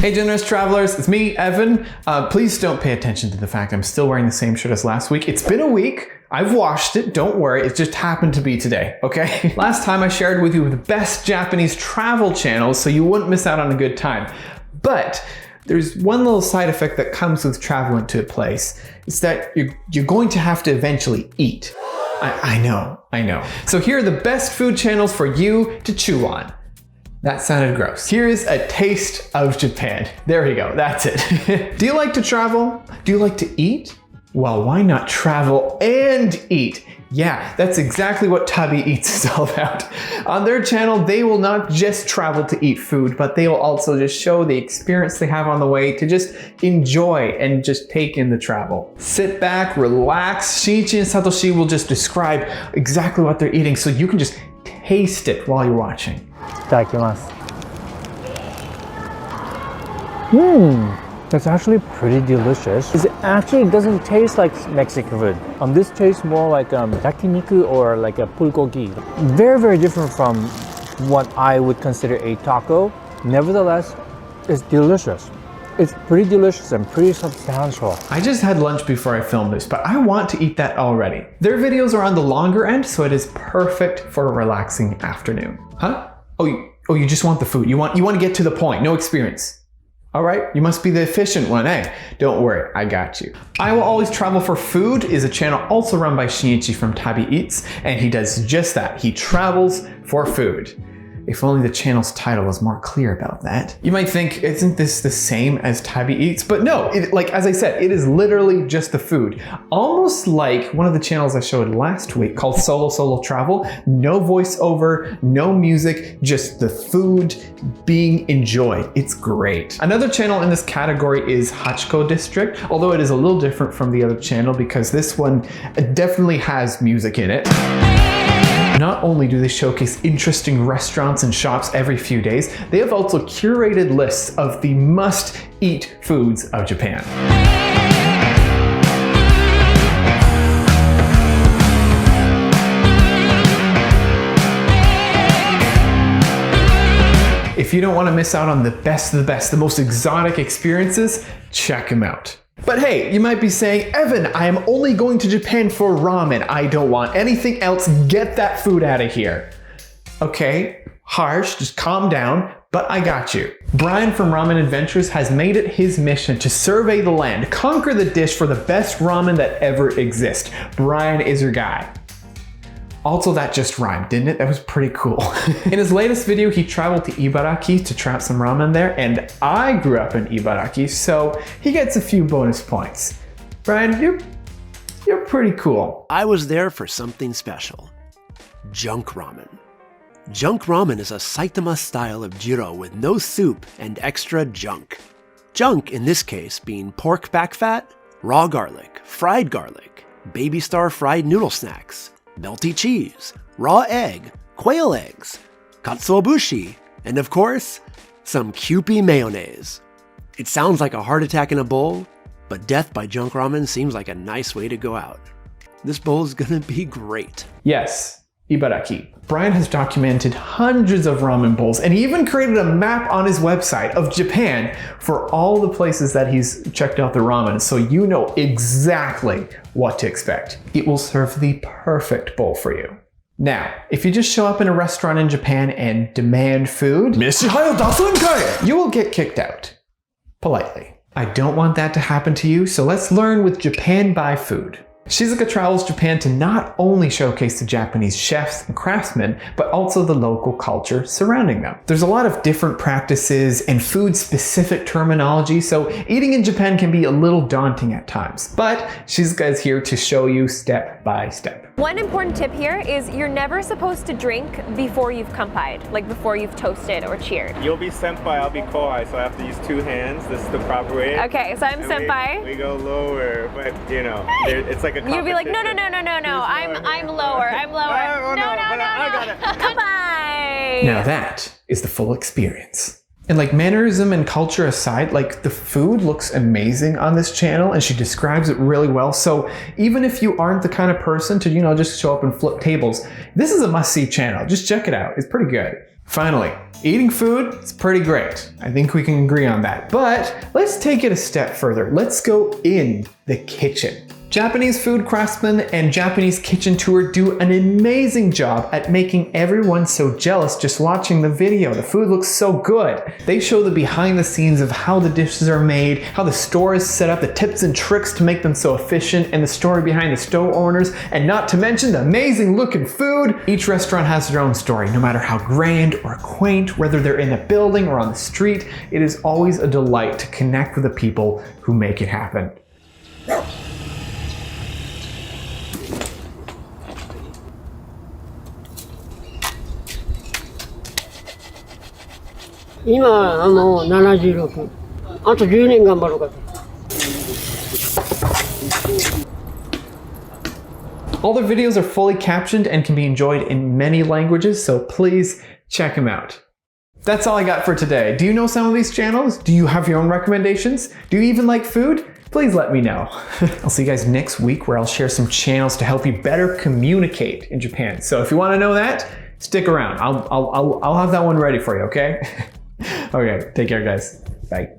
Hey generous travelers, it's me, Evan. Please don't pay attention to the fact I'm still wearing the same shirt as last week. It's been a week. I've washed it, don't worry, it just happened to be today, okay? Last time I shared with you the best Japanese travel channels so you wouldn't miss out on a good time. But there's one little side effect that comes with traveling to a place. It's that you're going to have to eventually eat. I know. So here are the best food channels for you to chew on. That sounded gross. Here's a taste of Japan. There you go, that's it. Do you like to travel? Do you like to eat? Well, why not travel and eat? Yeah, that's exactly what TabiEats is all about. On their channel, they will not just travel to eat food, but they will also just show the experience they have on the way to just enjoy and just take in the travel. Sit back, relax. Shinichi and Satoshi will just describe exactly what they're eating so you can just taste it while you're watching. いただきます。That's actually pretty delicious. It actually doesn't taste like Mexican food. This tastes more like yakiniku or like a bulgogi. Very, very different from what I would consider a taco. Nevertheless, it's delicious. It's pretty delicious and pretty substantial. I just had lunch before I filmed this, but I want to eat that already. Their videos are on the longer end, so it is perfect for a relaxing afternoon. Huh? Oh, you just want the food. You want to get to the point, no experience. All right, you must be the efficient one, eh? Don't worry, I got you. I Will Always Travel for Food is a channel also run by Shinichi from TabiEats, and he does just that. He travels for food. If only the channel's title was more clear about that. You might think, isn't this the same as TabiEats? But no, like as I said, it is literally just the food. Almost like one of the channels I showed last week called Solo Travel. No voiceover, no music, just the food being enjoyed. It's great. Another channel in this category is Hachiko District, although it is a little different from the other channel because this one definitely has music in it. Not only do they showcase interesting restaurants and shops every few days, they have also curated lists of the must-eat foods of Japan. If you don't want to miss out on the best of the best, the most exotic experiences, check them out. But hey, you might be saying, Evan, I am only going to Japan for ramen. I don't want anything else. Get that food out of here. Okay, harsh, just calm down, but I got you. Brian from Ramen Adventures has made it his mission to survey the land, conquer the dish for the best ramen that ever exists. Brian is your guy. Also, that just rhymed, didn't it? That was pretty cool. In his latest video, he traveled to Ibaraki to try out some ramen there, and I grew up in Ibaraki, so he gets a few bonus points. Brian, you're pretty cool. I was there for something special. Junk ramen. Junk ramen is a Saitama style of jiro with no soup and extra junk. Junk in this case being pork back fat, raw garlic, baby star fried noodle snacks, melty cheese, raw egg, quail eggs, katsuobushi, and of course, some Kewpie mayonnaise. It sounds like a heart attack in a bowl, but death by junk ramen seems like a nice way to go out. This bowl is gonna be great. Yes, Ibaraki. Brian has documented hundreds of ramen bowls and he even created a map on his website of Japan for all the places that he's checked out the ramen, so you know exactly what to expect. It will serve the perfect bowl for you. Now, if you just show up in a restaurant in Japan and demand food, you will get kicked out. Politely. I don't want that to happen to you, so let's learn with Japan by food. Shizuka travels Japan to not only showcase the Japanese chefs and craftsmen, but also the local culture surrounding them. There's a lot of different practices and food-specific terminology, so eating in Japan can be a little daunting at times. But Shizuka is here to show you step by step. One important tip here is you're never supposed to drink before you've kanpai'd, like before you've toasted or cheered. You'll be senpai, I'll be kohai, so I have to use two hands. This is the proper way. Okay, so I'm senpai. We go lower, but you know, it's like a competition. You'd be like, no, I'm lower. Oh, no. I got it. Kanpai! Now that is the full experience. And like mannerism and culture aside, like the food looks amazing on this channel and she describes it really well. So even if you aren't the kind of person to, just show up and flip tables, this is a must-see channel. Just check it out. It's pretty good. Finally, eating food is pretty great. I think we can agree on that. But let's take it a step further. Let's go in the kitchen. Japanese food craftsmen and Japanese kitchen tour do an amazing job at making everyone so jealous just watching the video. The food looks so good. They show the behind the scenes of how the dishes are made, how the store is set up, the tips and tricks to make them so efficient, and the story behind the store owners, and not to mention the amazing looking food. Each restaurant has their own story, no matter how grand or quaint, whether they're in a building or on the street. It is always a delight to connect with the people who make it happen. 今76、あと10年頑張ろうかと。 All their videos are fully captioned and can be enjoyed in many languages, so please check them out. That's all I got for today. Do you know some of these channels? Do you have your own recommendations? Do you even like food? Please let me know. I'll see you guys next week where I'll share some channels to help you better communicate in Japan. So if you want to know that, stick around. I'll have that one ready for you, okay? Okay, take care guys. Bye.